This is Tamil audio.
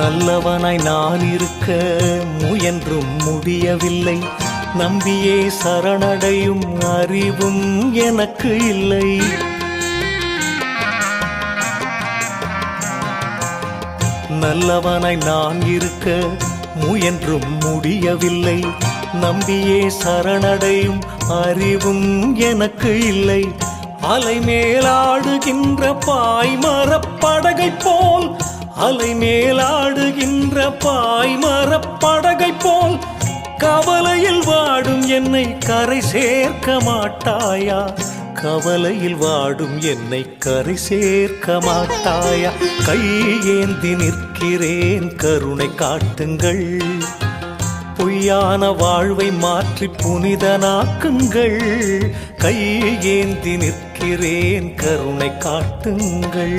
நல்லவனாய் நான் இருக்க முயன்றும் முடியவில்லை. நம்பியே சரணடையும் அறிவும் எனக்கு இல்லை. நல்லவனாய் நான் இருக்க முயன்றும் முடியவில்லை. நம்பியே சரணடையும் அறிவும் எனக்கு இல்லை. அலை மேலாடுகின்ற பாய்மரப்படகை போல், அலை மேலாடுகின்ற பாய்மரப்படகை போல் கவலையில் வாடும் என்னை கரை சேர்க்க மாட்டாயா? கவலையில் வாடும் என்னை கரை சேர்க்க மாட்டாயா? கையேந்தி நிற்கிறேன், கருணை காட்டுங்கள். பொய்யான வாழ்வை மாற்றி புனிதனாக்குங்கள். கையேந்தி நிற்கிறேன், கருணை காட்டுங்கள்.